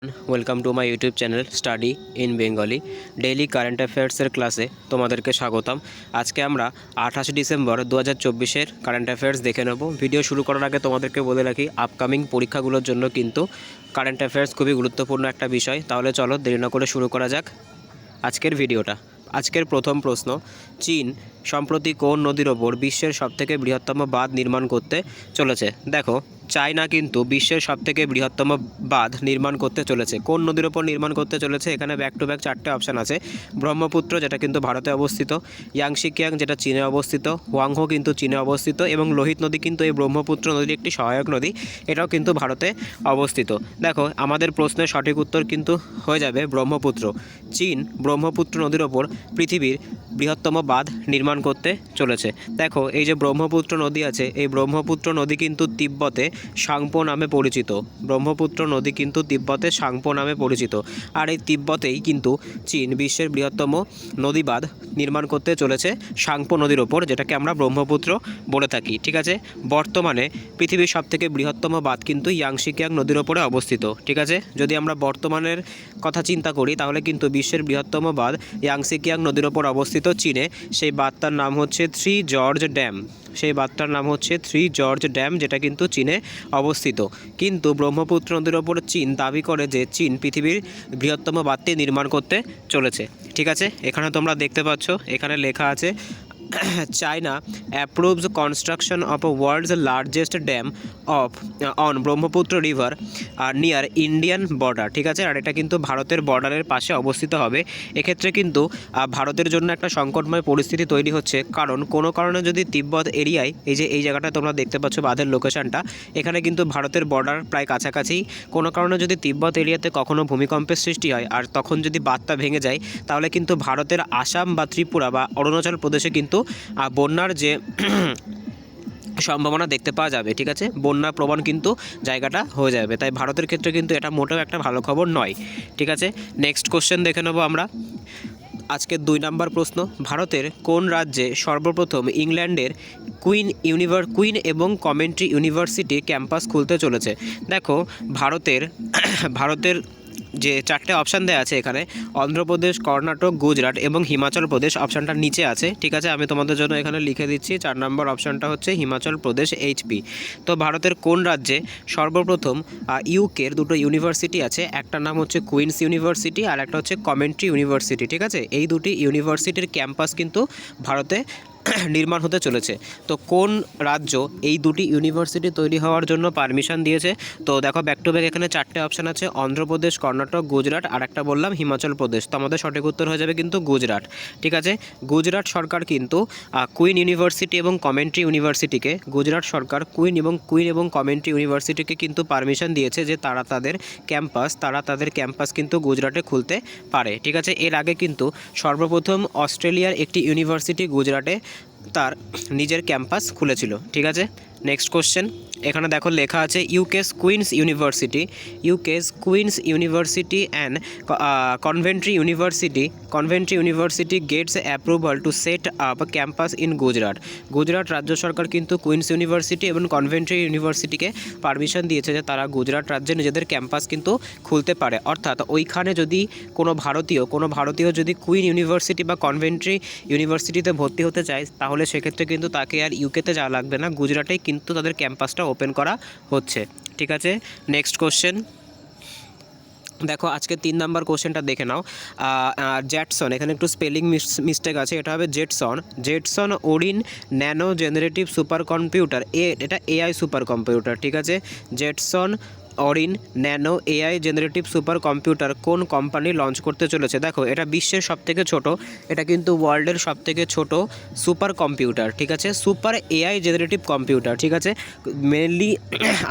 Welcome to my YouTube channel study in Bengali daily current অ্যাফেয়ার্সের ক্লাসে তোমাদেরকে স্বাগতম। আজকে আমরা 28 ডিসেম্বর 2024-এর কারেন্ট অ্যাফেয়ার্স দেখে নেব। ভিডিও শুরু করার আগে তোমাদেরকে বলে রাখি, আপকামিং পরীক্ষাগুলোর জন্য কিন্তু কারেন্ট অ্যাফেয়ার্স খুবই গুরুত্বপূর্ণ একটা বিষয়। তাহলে চলো দেরি না করে শুরু করা যাক আজকের ভিডিওটা। আজকের প্রথম প্রশ্ন, চীন সম্প্রতি কোন নদীর ওপর বিশ্বের সবথেকে বৃহত্তম বাঁধ নির্মাণ করতে চলেছে? দেখো, চায়না কিন্তু বিশ্বের সবথেকে বৃহত্তম বাঁধ নির্মাণ করতে চলেছে। কোন নদীর ওপর নির্মাণ করতে চলেছে? এখানে ব্যাক টু ব্যাক 4টে অপশান আছে। ব্রহ্মপুত্র, যেটা কিন্তু ভারতে অবস্থিত, ইয়াংশিকিয়াং, যেটা চীনে অবস্থিত, হোয়াংহো কিন্তু চীনে অবস্থিত, এবং লোহিত নদী কিন্তু এই ব্রহ্মপুত্র নদীর একটি সহায়ক নদী, এটাও কিন্তু ভারতে অবস্থিত। দেখো, আমাদের প্রশ্নের সঠিক উত্তর কিন্তু হয়ে যাবে ব্রহ্মপুত্র। চীন ব্রহ্মপুত্র নদীর ওপর পৃথিবীর বৃহত্তম বাঁধ নির্মাণ করতে চলেছে। দেখো, এই যে ব্রহ্মপুত্র নদী আছে, এই ব্রহ্মপুত্র নদী কিন্তু তিব্বতে সাংপো নামে পরিচিত। ব্রহ্মপুত্র নদী কিন্তু তিব্বতে সাংপো নামে পরিচিত। আর এই তিব্বতেই কিন্তু চীন বিশ্বের বৃহত্তম নদী বাঁধ নির্মাণ করতে চলেছে সাংপো নদীর ওপর, যেটাকে আমরা ব্রহ্মপুত্র বলে থাকি। ঠিক আছে, বর্তমানে পৃথিবীর সবথেকে বৃহত্তম বাঁধ কিন্তু ইয়াংশিকিয়াং নদীর ওপরে অবস্থিত। ঠিক আছে, যদি আমরা বর্তমানের কথা চিন্তা করি, তাহলে কিন্তু বিশ্বের বৃহত্তম বাঁধ ইয়াংশিকিয়াং নদীর ওপর অবস্থিত চীনে। সেই বাঁধটার নাম হচ্ছে থ্রি জর্জ ড্যাম। সেই বাঁধটার নাম হচ্ছে থ্রি জর্জ ড্যাম, যেটা কিন্তু চীনে অবস্থিত। কিন্তু ব্রহ্মপুত্র নদীর ওপর চীন দাবি করে যে চীন পৃথিবীর বৃহত্তম বাঁধটি নির্মাণ করতে চলেছে। ঠিক আছে, এখানে তোমরা দেখতে পাচ্ছ, এখানে লেখা আছে China approves construction of a world's largest dam of on Brahmaputra river near Indian border. ঠিক আছে, আর এটা কিন্তু ভারতের বর্ডারের পাশে অবস্থিত হবে। এক্ষেত্রে কিন্তু ভারতের জন্য একটা সংকটময় পরিস্থিতি তৈরি হচ্ছে, কারণ কোনো কারণে যদি তিব্বত এরিয়ায়, এই জায়গাটা তোমরা দেখতে পাচ্ছ বাঁধের লোকেশনটা, এখানে কিন্তু ভারতের বর্ডার প্রায় কাছাকাছি। কোনো কারণে যদি তিব্বত এরিয়াতে কখনো ভূমিকম্পের সৃষ্টি হয়, আর তখন যদি বাঁধটা ভেঙে যায়, তাহলে কিন্তু ভারতের আসাম বা ত্রিপুরা বা অরুণাচল প্রদেশে কিন্তু বন্যার যে সম্ভাবনা দেখতে পাওয়া যাবে। ঠিক আছে, বন্যা প্রবণ কিন্তু জায়গাটা হয়ে যাবে। তাই ভারতের ক্ষেত্রে কিন্তু এটা মোটেও একটা ভালো খবর নয়। ঠিক আছে, নেক্সট কোশ্চেন দেখে নেব আমরা। আজকের 2 নম্বর প্রশ্ন, ভারতের কোন রাজ্যে সর্বপ্রথম ইংল্যান্ডের কুইন এবং কমেন্ট্রি ইউনিভার্সিটি ক্যাম্পাস খুলতে চলেছে? দেখো, ভারতের যে 4টে অপশান দেওয়া আছে এখানে, অন্ধ্রপ্রদেশ, কর্ণাটক, গুজরাট এবং হিমাচল প্রদেশ, অপশানটা নিচে আছে। ঠিক আছে, আমি তোমাদের জন্য এখানে লিখে দিচ্ছি। 4 নম্বর অপশানটা হচ্ছে হিমাচল প্রদেশ, এইচপি। তো ভারতের কোন রাজ্যে সর্বপ্রথম ইউকের 2টো ইউনিভার্সিটি আছে, একটা নাম হচ্ছে কুইন্স ইউনিভার্সিটি আর একটা হচ্ছে কমেন্ট্রি ইউনিভার্সিটি। ঠিক আছে, এই 2টি ইউনিভার্সিটির ক্যাম্পাস কিন্তু ভারতে নির্মাণ হতে চলেছে। তো কোন রাজ্য এই 2টি ইউনিভার্সিটি তৈরি হওয়ার জন্য পারমিশন দিয়েছে? তো দেখো, ব্যাক টু ব্যাক এখানে 4টে অপশান আছে, অন্ধ্রপ্রদেশ, কর্ণাটক, গুজরাট আর একটা বললাম হিমাচল প্রদেশ। তো আমাদের সঠিক উত্তর হয়ে যাবে কিন্তু গুজরাট। ঠিক আছে, গুজরাট সরকার কিন্তু কুইন ইউনিভার্সিটি এবং কমেন্ট্রি ইউনিভার্সিটিকে, গুজরাট সরকার কুইন এবং কমেন্ট্রি ইউনিভার্সিটিকে কিন্তু পারমিশন দিয়েছে যে তারা তাদের ক্যাম্পাস কিন্তু গুজরাটে খুলতে পারে। ঠিক আছে, এর আগে কিন্তু সর্বপ্রথম অস্ট্রেলিয়ার একটি ইউনিভার্সিটি গুজরাটে তার নিজের ক্যাম্পাস খুলেছিল। ঠিক আছে, নেক্সট কোশ্চেন, এখানে দেখো লেখা আছে UK's Queen's University and Coventry University gets approval to set up campus in Gujarat. Gujarat রাজ্য সরকার কিন্তু কুইন্স ইউনিভার্সিটি এবং কনভেন্ট্রি ইউনিভার্সিটিকে পারমিশন দিয়েছে যে তারা গুজরাট রাজ্যে নিজেদের ক্যাম্পাস কিন্তু খুলতে পারে। অর্থাৎ ওইখানে যদি কোনো ভারতীয় যদি কুইন ইউনিভার্সিটি বা কনভেন্ট্রি ইউনিভার্সিটিতে ভর্তি হতে চায়, তাহলে সেক্ষেত্রে কিন্তু তাকে আর ইউকেতে যাওয়া লাগবে না, গুজরাটেই কিন্তু তাদের ক্যাম্পাসটা ওপেন করা হচ্ছে। ঠিক আছে, নেক্সট কোশ্চেন দেখো, আজকে 3 নম্বর কোশ্চেনটা দেখে নাও। জ্যাটসন, এখানে একটু স্পেলিং মিস্টেক আছে, এটা হবে Jetson Orin nano generative super computer, এটা এআই সুপার কম্পিউটার। ঠিক আছে, Jetson Orin nano AI generative super computer কোন কোম্পানি লঞ্চ করতে চলেছে? দেখো, এটা বিশ্বের সবথেকে ছোট, এটা কিন্তু ওয়ার্ল্ডের সবথেকে ছোট সুপার কম্পিউটার। ঠিক আছে, সুপার এআই জেনারেটিভ কম্পিউটার। ঠিক আছে, মেনলি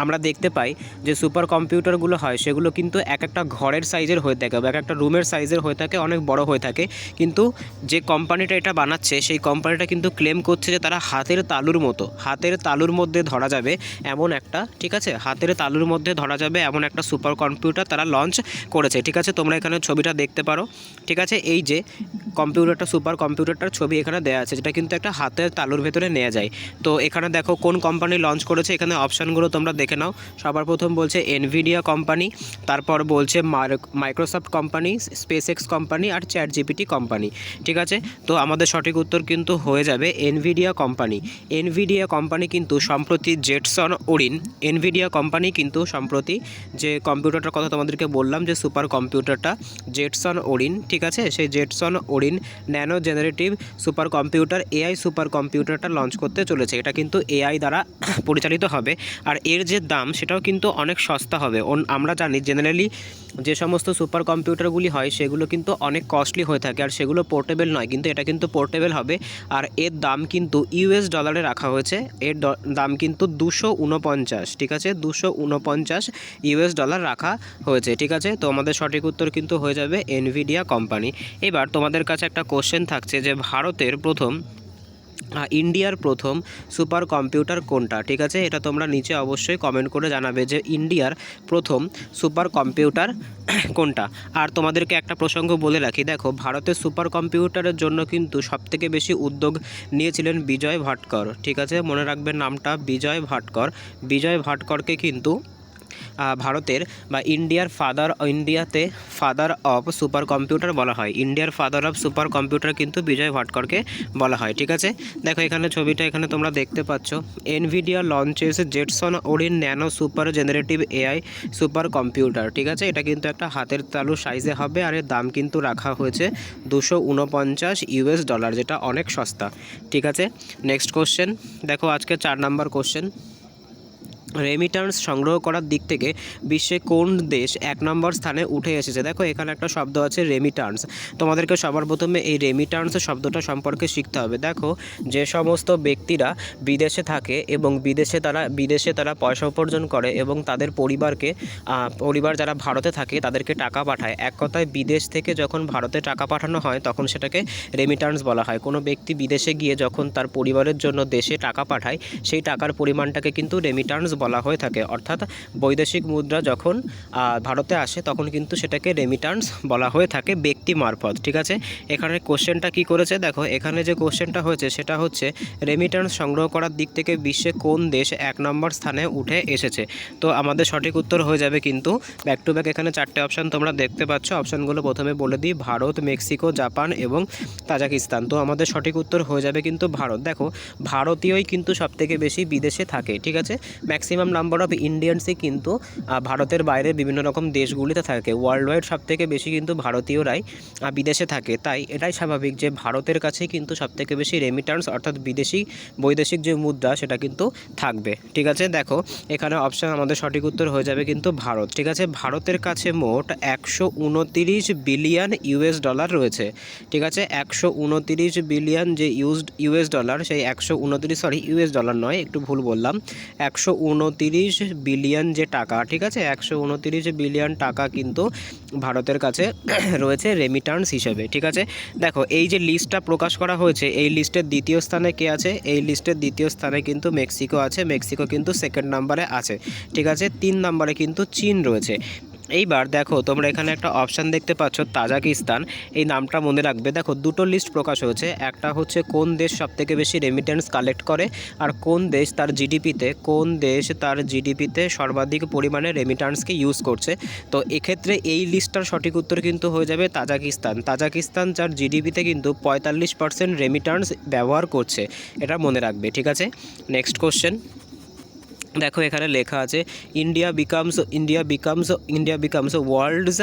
আমরা দেখতে পাই যে সুপার কম্পিউটারগুলো হয় সেগুলো কিন্তু এক একটা ঘরের সাইজের হয়ে থাকে বা এক একটা রুমের সাইজের হয়ে থাকে, অনেক বড় হয়ে থাকে। কিন্তু যে কোম্পানিটা এটা বানাচ্ছে, সেই কোম্পানিটা কিন্তু ক্লেম করছে যে তারা হাতের তালুর মধ্যে ধরা যাবে এমন একটা, ঠিক আছে, হাতের তালুর মধ্যে ধরা করা যাবে এমন একটা সুপার কম্পিউটার তারা লঞ্চ করেছে। ঠিক আছে, তোমরা এখানে ছবিটা দেখতে পারো। ঠিক আছে, এই যে কম্পিউটারটা, সুপার কম্পিউটারটার ছবি এখানে দেওয়া আছে, যেটা কিন্তু একটা হাতের তালুর ভেতরে নেওয়া যায়। তো এখানে দেখো কোন কোম্পানি লঞ্চ করেছে, এখানে অপশানগুলো তোমরা দেখে নাও। সবার প্রথম বলছে এনভিডিয়া কোম্পানি, তারপর বলছে মাইক্রোসফট কোম্পানি, স্পেসএক্স কোম্পানি আর চ্যাটজিপিটি কোম্পানি। ঠিক আছে, তো আমাদের সঠিক উত্তর কিন্তু হয়ে যাবে এনভিডিয়া কোম্পানি। এনভিডিয়া কোম্পানি কিন্তু সম্প্রতি জেটসন ওরিন, এনভিডিয়া কোম্পানি কিন্তু সম্প্রতি যে কম্পিউটারটার কথা তোমাদেরকে বললাম যে সুপার কম্পিউটারটা জেটসন ওরিন, ঠিক আছে, সেই Jetson Orin nano generative super computer AI super কম্পিউটারটা লঞ্চ করতে চলেছে। এটা কিন্তু এআই দ্বারা পরিচালিত হবে, আর এর যে দাম সেটাও কিন্তু অনেক সস্তা হবে। আমরা জানি জেনারেলি যে সমস্ত সুপার কম্পিউটারগুলি হয় সেগুলো কিন্তু অনেক কস্টলি হয়ে থাকে, আর সেগুলো পোর্টেবল নয়, কিন্তু এটা কিন্তু পোর্টেবল হবে। আর এর দাম কিন্তু ইউএস ডলারে রাখা হয়েছে, এর দাম কিন্তু 249, ঠিক আছে, 249 ইউএস ডলার রাখা হয়েছে। ঠিক আছে, তো আমাদের সঠিক উত্তর কিন্তু হয়ে যাবে এনভিডিয়া কোম্পানি। এবার তোমাদের কাছে একটা কোশ্চেন থাকছে যে ইন্ডিয়ার প্রথম সুপার কম্পিউটার কোনটা। ঠিক আছে, এটা তোমরা নিচে অবশ্যই কমেন্ট করে জানাবে যে ইন্ডিয়ার প্রথম সুপার কম্পিউটার কোনটা। আর তোমাদেরকে একটা প্রসঙ্গ বলে রাখি, দেখো ভারতের সুপার কম্পিউটারের জন্য কিন্তু সবথেকে বেশি উদ্যোগ নিয়েছিলেন বিজয় ভাটকর। ঠিক আছে, মনে রাখবেন নামটা, বিজয় ভাটকর। বিজয় ভাটকরকে কিন্তু ভারতের বা ইন্ডিয়াতে ফাদার অফ সুপার কম্পিউটার বলা হয়। ইন্ডিয়ার ফাদার অফ সুপার কম্পিউটার কিন্তু বিজয় ভাটকরকে বলা হয়। ঠিক আছে, দেখো এখানে ছবিটা এখানে তোমরা দেখতে পাচ্ছ, Nvidia launches Jetson Orin Nano super generative AI super computer. ঠিক আছে, এটা কিন্তু একটা হাতের তালু সাইজে হবে, আর এর দাম কিন্তু রাখা হয়েছে 249 ইউএস ডলার, যেটা অনেক সস্তা। ঠিক আছে, নেক্সট কোশ্চেন দেখো, আজকে 4 নাম্বার কোশ্চেন। রেমিটান্স সংগ্রহ করার দিক থেকে বিশ্বে কোন দেশ 1 নম্বর স্থানে উঠে এসেছে। দেখো এখানে একটা শব্দ আছে রেমিটান্স, তোমাদেরকে সবার প্রথমে এই রেমিটান্স শব্দটা সম্পর্কে শিখতে হবে। দেখো যে সমস্ত ব্যক্তিরা বিদেশে থাকে এবং বিদেশে তারা পয়সা উপার্জন করে এবং তাদের পরিবার যারা ভারতে থাকে তাদেরকে টাকা পাঠায়, এক কথায় বিদেশ থেকে যখন ভারতে টাকা পাঠানো হয় তখন সেটাকে রেমিটান্স বলা হয়। কোনো ব্যক্তি বিদেশে গিয়ে যখন তার পরিবারের জন্য দেশে টাকা পাঠায় সেই টাকার পরিমাণটাকে কিন্তু রেমিটান্স বলা হয়ে থাকে। অর্থাৎ বৈদেশিক মুদ্রা যখন ভারতে আসে তখন কিন্তু সেটাকে রেমিটান্স বলা হয়ে থাকে ব্যক্তি মারফত। ঠিক আছে, এখানে কোশ্চেনটা কি করেছে, দেখো এখানে যে কোশ্চেনটা হয়েছে সেটা হচ্ছে রেমিটান্স সংগ্রহ করার দিক থেকে বিশ্বে কোন দেশ 1 নম্বর স্থানে উঠে এসেছে। তো আমাদের সঠিক উত্তর হয়ে যাবে কিন্তু ব্যাক টু ব্যাক, এখানে 4টে অপশান তোমরা দেখতে পাচ্ছ। অপশানগুলো প্রথমে বলে দিই, ভারত, মেক্সিকো, জাপান এবং তাজিকিস্তান। তো আমাদের সঠিক উত্তর হয়ে যাবে কিন্তু ভারত। দেখো ভারতীয়ই কিন্তু সবথেকে বেশি বিদেশে থাকে। ঠিক আছে, ম্যাক্সিমাম নাম্বার অফ ইন্ডিয়ানসই কিন্তু ভারতের বাইরে বিভিন্ন রকম দেশগুলিতে থাকে। ওয়ার্ল্ড ওয়াইড সবথেকে বেশি কিন্তু ভারতীয়রাই বিদেশে থাকে, তাই এটাই স্বাভাবিক যে ভারতের কাছেই কিন্তু সবথেকে বেশি রেমিটান্স অর্থাৎ বৈদেশিক যে মুদ্রা সেটা কিন্তু থাকবে। ঠিক আছে, দেখো এখানে অপশান আমাদের সঠিক উত্তর হয়ে যাবে কিন্তু ভারত। ঠিক আছে, ভারতের কাছে মোট 129 বিলিয়ন ইউএস ডলার রয়েছে। ঠিক আছে, 129 বিলিয়ন যে ইউএস ডলার, সেই 129 ইউএস ডলার নয়, একটু ভুল বললাম, 129 বিলিয়ন যে টাকা। ঠিক আছে, 129 বিলিয়ন টাকা কিন্তু ভারতের কাছে রয়েছে রেমিটান্স হিসেবে। ঠিক আছে, দেখো এই যে লিস্টটা প্রকাশ করা হয়েছে এই লিস্টের দ্বিতীয় স্থানে কে আছে, এই লিস্টের দ্বিতীয় স্থানে কিন্তু মেক্সিকো আছে। মেক্সিকো কিন্তু 2nd নাম্বারে আছে। ঠিক আছে, 3 নাম্বারে কিন্তু চীন রয়েছে। এইবার দেখো তোমরা এখানে একটা অপশান দেখতে পাচ্ছ তাজিকিস্তান, এই নামটা মনে রাখবে। দেখো দুটো লিস্ট প্রকাশ হয়েছে, একটা হচ্ছে কোন দেশ সবথেকে বেশি রেমিটেন্স কালেক্ট করে আর কোন দেশ তার জিডিপিতে সর্বাধিক পরিমাণে রেমিটান্সকে ইউজ করছে। তো এক্ষেত্রে এই লিস্টটার সঠিক উত্তর কিন্তু হয়ে যাবে তাজিকিস্তান যার জিডিপিতে কিন্তু 45% রেমিটান্স ব্যবহার করছে, এটা মনে রাখবে। ঠিক আছে, নেক্সট কোশ্চেন দেখো এখানে লেখা আছে India becomes world's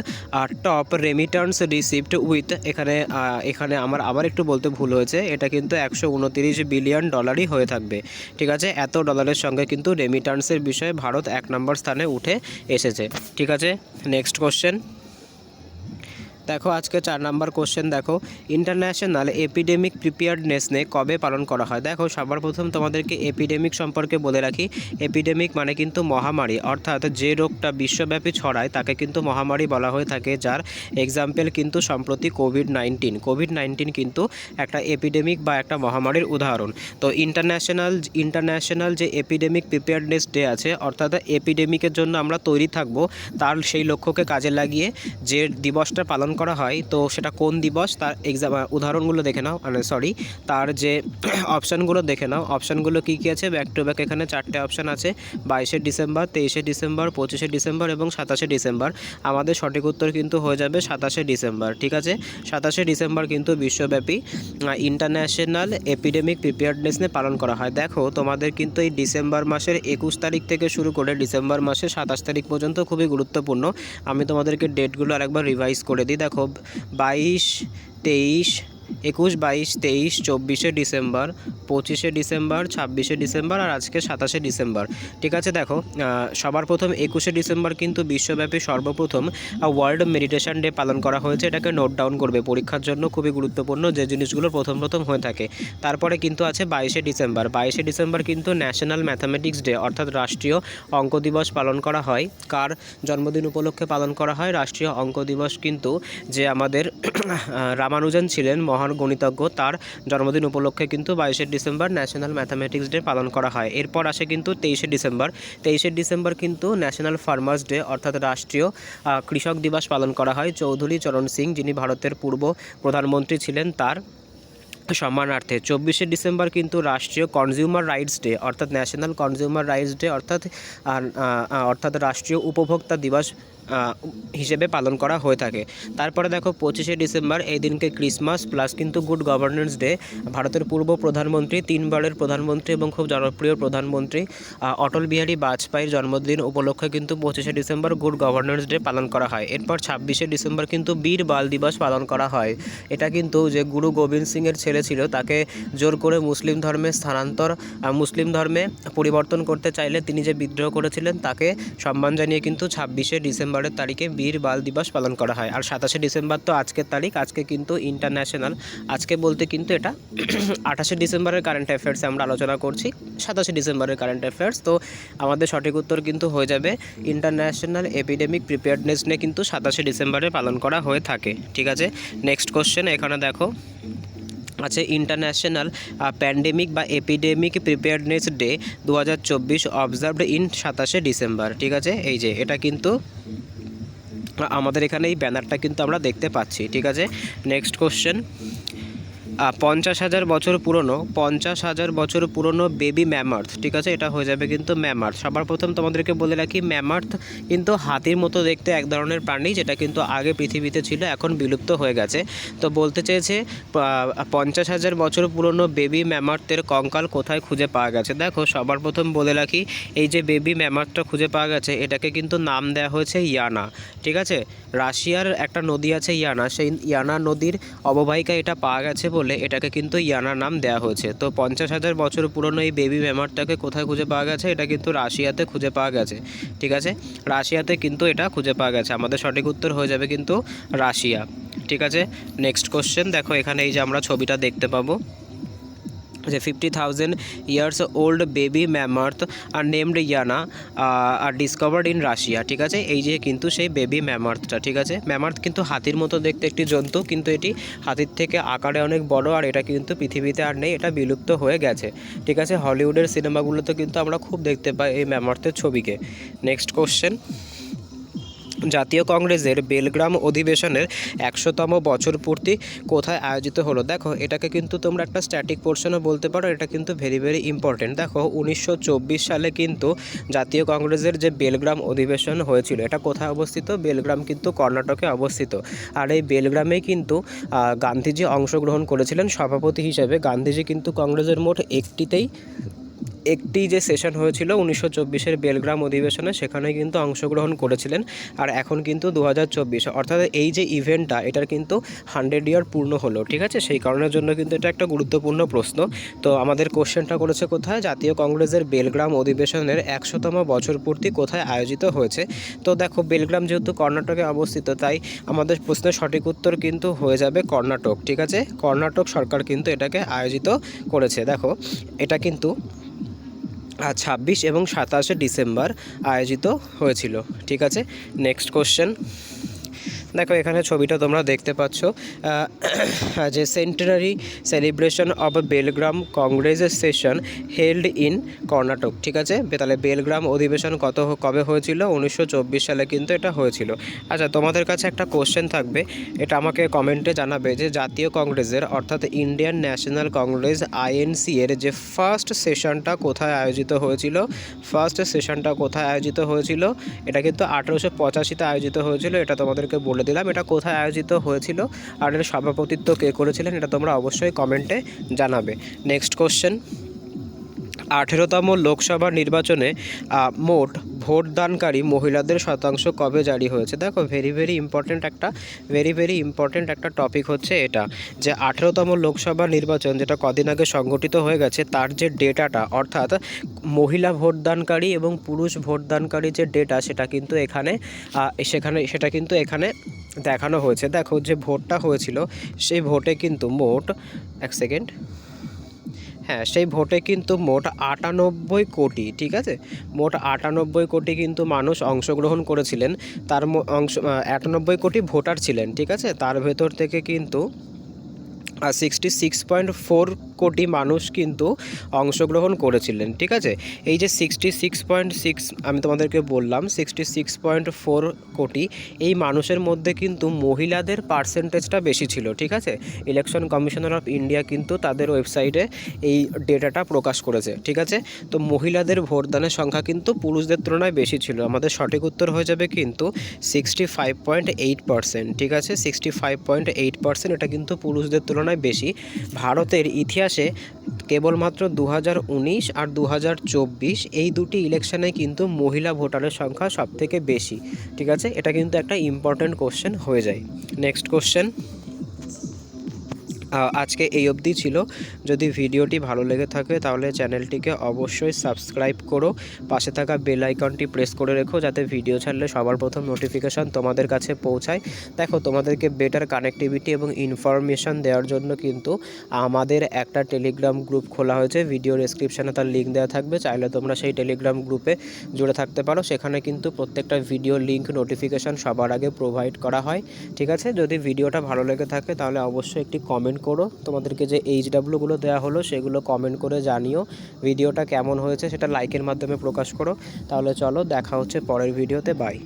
top remittance received with, এখানে আমার আবার একটু বলতে ভুল হয়েছে, এটা কিন্তু 129 বিলিয়ন ডলারই হয়ে থাকবে। ঠিক আছে, এত ডলারের সঙ্গে কিন্তু রেমিটান্সের বিষয়ে ভারত 1 নম্বর স্থানে উঠে এসেছে। ঠিক আছে, নেক্সট কোশ্চেন দেখো আজকে 4 নাম্বার কোশ্চেন দেখো, ইন্টারন্যাশনাল এপিডেমিক প্রিপেয়ার্ডনেস ডে কবে পালন করা হয়। দেখো সবার প্রথম তোমাদেরকে এপিডেমিক সম্পর্কে বলে রাখি। এপিডেমিক মানে কিন্তু মহামারী, অর্থাৎ যে রোগটা বিশ্বব্যাপী ছড়ায় তাকে কিন্তু মহামারী বলা হয়ে থাকে, যার এক্সাম্পল কিন্তু সম্প্রতি কোভিড-19 কিন্তু একটা এপিডেমিক বা একটা মহামারীর উদাহরণ। তো ইন্টারন্যাশনাল যে এপিডেমিক প্রিপেয়ার্ডনেস ডে আছে, অর্থাৎ এপিডেমিকের জন্য আমরা তৈরি থাকব, তার সেই লক্ষ্যকে কাজে লাগিয়ে যে দিবসটা পালন করা হয়, তো সেটা কোন দিবস তার উদাহরণগুলো দেখে নাও, তার যে অপশানগুলো দেখে নাও। অপশানগুলো কী কী আছে, ব্যাক টু ব্যাক এখানে 4টে অপশান আছে, 22শে ডিসেম্বর, 23শে ডিসেম্বর, 25শে ডিসেম্বর এবং 27শে ডিসেম্বর। আমাদের সঠিক উত্তর কিন্তু হয়ে যাবে 27শে ডিসেম্বর। ঠিক আছে, 27শে ডিসেম্বর কিন্তু বিশ্বব্যাপী ইন্টারন্যাশনাল এপিডেমিক প্রিপেয়ার্ডনেস ডে পালন করা হয়। দেখো তোমাদের কিন্তু এই ডিসেম্বর মাসের 21 তারিখ থেকে শুরু করে ডিসেম্বর মাসের 27 তারিখ পর্যন্ত খুবই গুরুত্বপূর্ণ। আমি তোমাদেরকে ডেটগুলো আরেকবার রিভাইজ করে দিই। দেখো 22, 23, 21, 22, 23, 24শে ডিসেম্বর, 25শে ডিসেম্বর, 26শে ডিসেম্বর আর আজকে 27শে ডিসেম্বর। ঠিক আছে, দেখো সবার প্রথম 21শে ডিসেম্বর কিন্তু বিশ্বব্যাপী সর্বপ্রথম ওয়ার্ল্ড মেডিটেশন ডে পালন করা হয়েছে। এটাকে নোট ডাউন করবে, পরীক্ষার জন্য খুবই গুরুত্বপূর্ণ যে জিনিসগুলো প্রথম হয়ে থাকে। তারপরে কিন্তু আছে 22শে ডিসেম্বর কিন্তু ন্যাশনাল ম্যাথামেটিক্স ডে, অর্থাৎ রাষ্ট্রীয় অঙ্ক দিবস পালন করা হয়। কার জন্মদিন উপলক্ষে পালন করা হয়? রাষ্ট্রীয় অঙ্ক দিবস কিন্তু যে আমাদের রামানুজন ছিলেন মহান গণিতজ্ঞ, তার জন্মদিন উপলক্ষে কিন্তু 22শে ডিসেম্বর ন্যাশনাল ম্যাথামেটিক্স ডে পালন করা হয়। এরপর আসে কিন্তু 23শে ডিসেম্বর কিন্তু ন্যাশনাল ফার্মার্স ডে, অর্থাৎ রাষ্ট্রীয় কৃষক দিবস পালন করা হয়। চৌধুরী চরণ সিং, যিনি ভারতের পূর্ব প্রধানমন্ত্রী ছিলেন, তার সম্মানার্থে। 24শে ডিসেম্বর কিন্তু রাষ্ট্রীয় কনজিউমার রাইটস ডে, অর্থাৎ ন্যাশনাল কনজিউমার রাইটস ডে, অর্থাৎ রাষ্ট্রীয় উপভোক্তা দিবস হিসেবে পালন করা হয়ে থাকে। তারপরে দেখো 25শে ডিসেম্বর, এই দিনকে ক্রিসমাস প্লাস কিন্তু গুড গভর্নেন্স ডে। ভারতের পূর্ব প্রধানমন্ত্রী, 3বারের প্রধানমন্ত্রী এবং খুব জনপ্রিয় প্রধানমন্ত্রী অটল বিহারী বাজপেয়ীর জন্মদিন উপলক্ষে কিন্তু 25শে ডিসেম্বর গুড গভর্নেন্স ডে পালন করা হয়। এরপর 26শে ডিসেম্বর কিন্তু বীর বাল দিবস পালন করা হয়। এটা কিন্তু যে গুরু গোবিন্দ সিংয়ের ছেলে ছিল, তাকে জোর করে মুসলিম ধর্মে পরিবর্তন করতে চাইলে তিনি যে বিদ্রোহ করেছিলেন, তাকে সম্মান জানিয়ে কিন্তু 26শে ডিসেম্বরের তারিখে বীর বাল দিবস পালন করা হয়। আর 27শে ডিসেম্বর তো আজকের তারিখ, আজকে কিন্তু ইন্টারন্যাশনাল, আজকে বলতে কিন্তু এটা 28শে ডিসেম্বরের কারেন্ট অ্যাফেয়ার্সে আমরা আলোচনা করছি, 27শে ডিসেম্বরের কারেন্ট অ্যাফেয়ার্স। তো আমাদের সঠিক উত্তর কিন্তু হয়ে যাবে ইন্টারন্যাশনাল এপিডেমিক প্রিপেয়ার্ডনেস ডে কিন্তু 27শে ডিসেম্বরে পালন করা হয়ে থাকে। ঠিক আছে, নেক্সট কোশ্চেন এখানে দেখো আছে, ইন্টারন্যাশনাল প্যান্ডেমিক বা epidemic preparedness day 2024 observed in 27শে ডিসেম্বর। ঠিক আছে, এই যে এটা কিন্তু আমাদের এখানে এই ব্যানারটা কিন্তু আমরা দেখতে পাচ্ছি। ঠিক আছে, নেক্সট কোশ্চেন, 50,000 বছর পুরনো বেবি ম্যামার্থ। ঠিক আছে, এটা হয়ে যাবে কিন্তু ম্যামার্থ। সবার প্রথম তোমাদেরকে বলে রাখি, ম্যামার্থ কিন্তু হাতির মতো দেখতে এক ধরনের প্রাণী, যেটা কিন্তু আগে পৃথিবীতে ছিল, এখন বিলুপ্ত হয়ে গেছে। তো বলতে চেয়েছে 50,000 বছর পুরনো বেবি ম্যামার্থের কঙ্কাল কোথায় খুঁজে পাওয়া গেছে। দেখো সবার প্রথম বলে রাখি, এই যে বেবি ম্যামার্থটা খুঁজে পাওয়া গেছে, এটাকে কিন্তু নাম দেওয়া হয়েছে ইয়ানা। ঠিক আছে, রাশিয়ার একটা নদী আছে ইয়ানা, সেই ইয়ানা নদীর অববাহিকায় এটা পাওয়া গেছে বলে এটাকে কিন্তু ইয়ানা নাম দেওয়া হয়েছে। তো 50,000 বছর পুরনো এই বেবি ম্যামার্থটাকে কোথায় খুঁজে পাওয়া গেছে? এটা কিন্তু রাশিয়াতে খুঁজে পাওয়া গেছে। ঠিক আছে, রাশিয়াতে কিন্তু এটা খুঁজে পাওয়া গেছে। আমাদের সঠিক উত্তর হয়ে যাবে কিন্তু রাশিয়া। ঠিক আছে, নেক্সট কোশ্চেন দেখো, এখানে এই যে আমরা ছবিটা দেখতে পাবো যে 50,000 years old baby mammoth are named Yana are discovered in Russia। ঠিক আছে, এই যে কিন্তু সেই বেবি ম্যামার্থটা। ঠিক আছে, ম্যামার্থ কিন্তু হাতির মতো দেখতে একটি জন্তু, কিন্তু এটি হাতির থেকে আকারে অনেক বড়, আর এটা কিন্তু পৃথিবীতে আর নেই, এটা বিলুপ্ত হয়ে গেছে। ঠিক আছে, হলিউডের সিনেমাগুলোতে কিন্তু আমরা খুব দেখতে পাই এই ম্যামার্থের ছবিকে। নেক্সট কোশ্চেন, জাতীয় কংগ্রেসের বেলগ্রাম অধিবেশনের 100তম বছর পূর্তি কোথায় আয়োজিত হলো। দেখো এটাকে কিন্তু তোমরা একটা স্ট্যাটিক পোর্শনও বলতে পারো, এটা কিন্তু ভেরি ইম্পর্টেন্ট। দেখো 1924 সালে কিন্তু জাতীয় কংগ্রেসের যে বেলগ্রাম অধিবেশন হয়েছিল, এটা কোথায় অবস্থিত? বেলগ্রাম কিন্তু কর্ণাটকে অবস্থিত। আর এই বেলগ্রামেই কিন্তু গান্ধীজি অংশগ্রহণ করেছিলেন সভাপতি হিসেবে। গান্ধীজি কিন্তু কংগ্রেসের মোট একটি যে সেশন হয়েছিল 1924-এর বেলগ্রাম অধিবেশনে, সেখানে কিন্তু অংশগ্রহণ করেছিলেন। আর এখন কিন্তু 2024, অর্থাৎ এই যে ইভেন্টটা, এটার কিন্তু 100 ইয়ার পূর্ণ হলো, ঠিক আছে। সেই কারণের জন্য কিন্তু এটা একটা গুরুত্বপূর্ণ প্রশ্ন। তো আমাদের কোশ্চেনটা করেছে কোথায়, জাতীয় কংগ্রেসের বেলগ্রাম অধিবেশনের 100তম বছর পূর্তি কোথায় আয়োজিত হয়েছে। তো দেখো, বেলগ্রাম যেহেতু কর্ণাটকে অবস্থিত, তাই আমাদের প্রশ্নের সঠিক উত্তর কিন্তু হয়ে যাবে কর্ণাটক, ঠিক আছে। কর্ণাটক সরকার কিন্তু এটাকে আয়োজিত করেছে। দেখো, এটা কিন্তু 26 এবং 27 ডিসেম্বর আয়োজিত হয়েছিল, ঠিক আছে। নেক্সট কোশ্চেন, দেখো এখানে ছবিটা তোমরা দেখতে পাচ্ছ, যে centenary celebration of Belgaum Congress session held in Karnataka, ঠিক আছে। তাহলে বেলগ্রাম অধিবেশন কবে হয়েছিল, 1924 সালে কিন্তু এটা হয়েছিল। আচ্ছা, তোমাদের কাছে একটা কোশ্চেন থাকবে, এটা আমাকে কমেন্টে জানাবে যে জাতীয় কংগ্রেসের অর্থাৎ ইন্ডিয়ান ন্যাশনাল কংগ্রেস আইএনসি এর যে ফার্স্ট সেশনটা কোথায় আয়োজিত হয়েছিল। ফার্স্ট সেশনটা কোথায় আয়োজিত হয়েছিল, এটা কিন্তু 1885-তে আয়োজিত হয়েছিল, এটা তোমাদেরকে বলে দিলাম এটা কোথায় আয়োজিত হয়েছিল। আর এর সভাপতিত্ব কে করেছিলেন, এটা তোমরা অবশ্যই কমেন্টে জানাবে। নেক্সট কোশ্চেন, 18তম লোকসভা নির্বাচনে মোট ভোটদানকারী মহিলাদের শতাংশ কবে জারি হয়েছে। দেখো, ভেরি ইম্পর্টেন্ট একটা টপিক হচ্ছে এটা, যে 18তম লোকসভা নির্বাচন যেটা কদিন আগে সংগঠিত হয়ে গেছে, তার যে ডেটাটা, অর্থাৎ মহিলা ভোটদানকারী এবং পুরুষ ভোটদানকারী যে ডেটা, সেটা কিন্তু এখানে দেখানো হয়েছে। দেখো, যে ভোটটা হয়েছিল সেই ভোটে কিন্তু মোট সেই ভোটে কিন্তু মোট 98 কোটি, ঠিক আছে, মোট 98 কোটি কিন্তু মানুষ অংশগ্রহণ করেছিলেন। 98 কোটি ভোটার ছিলেন, ঠিক আছে। তার ভেতর থেকে কিন্তু 66.4 কোটি মানুষ কিন্তু অংশগ্রহণ করেছিলেন, ঠিক আছে। এই যে 66.6 আমি তোমাদেরকে বললাম, 66.4 কোটি এই মানুষের মধ্যে কিন্তু মহিলাদের পার্সেন্টেজটা বেশি ছিল, ঠিক আছে। ইলেকশন কমিশনার অফ ইন্ডিয়া কিন্তু তাদের ওয়েবসাইটে এই ডেটাটা প্রকাশ করেছে, ঠিক আছে। তো মহিলাদের ভোটদানের সংখ্যা কিন্তু পুরুষদের তুলনায় বেশি ছিল। আমাদের সঠিক উত্তর হয়ে যাবে কিন্তু 65.8%, ঠিক আছে। 65.8%, এটা কিন্তু পুরুষদের তুলনায় বেশি। ভারতের ইতিহাসে কেবলমাত্র 2019 আর 2024 এই দুটি ইলেকশনে কিন্তু মহিলা ভোটারের সংখ্যা সবথেকে বেশি, ঠিক আছে। এটা কিন্তু একটা ইম্পর্ট্যান্ট কোশ্চেন হয়ে যায়। নেক্সট কোশ্চেন, আজকে এই অবধি ছিল। যদি ভিডিওটি ভালো লেগে থাকে তাহলে চ্যানেলটিকে অবশ্যই সাবস্ক্রাইব করো, পাশে থাকা বেল আইকনটি প্রেস করে রেখো, যাতে ভিডিও ছাড়লে সবার প্রথম নোটিফিকেশান তোমাদের কাছে পৌঁছায়। দেখো, তোমাদেরকে বেটার কানেক্টিভিটি এবং ইনফরমেশান দেওয়ার জন্য কিন্তু আমাদের একটা টেলিগ্রাম গ্রুপ খোলা হয়েছে, ভিডিও ডেসক্রিপশানে তার লিঙ্ক দেওয়া থাকবে, চাইলে তোমরা সেই টেলিগ্রাম গ্রুপে জুড়ে থাকতে পারো। সেখানে কিন্তু প্রত্যেকটা ভিডিও লিঙ্ক নোটিফিকেশান সবার আগে প্রোভাইড করা হয়, ঠিক আছে। যদি ভিডিওটা ভালো লেগে থাকে তাহলে অবশ্যই একটি কমেন্ট করো, তোমাদেরকে যে HWগুলো দেওয়া হলো সেগুলো কমেন্ট করে জানিও। ভিডিওটা কেমন হয়েছে সেটা লাইকের মাধ্যমে প্রকাশ করো। তাহলে চলো, দেখা হচ্ছে পরের ভিডিওতে, বাই।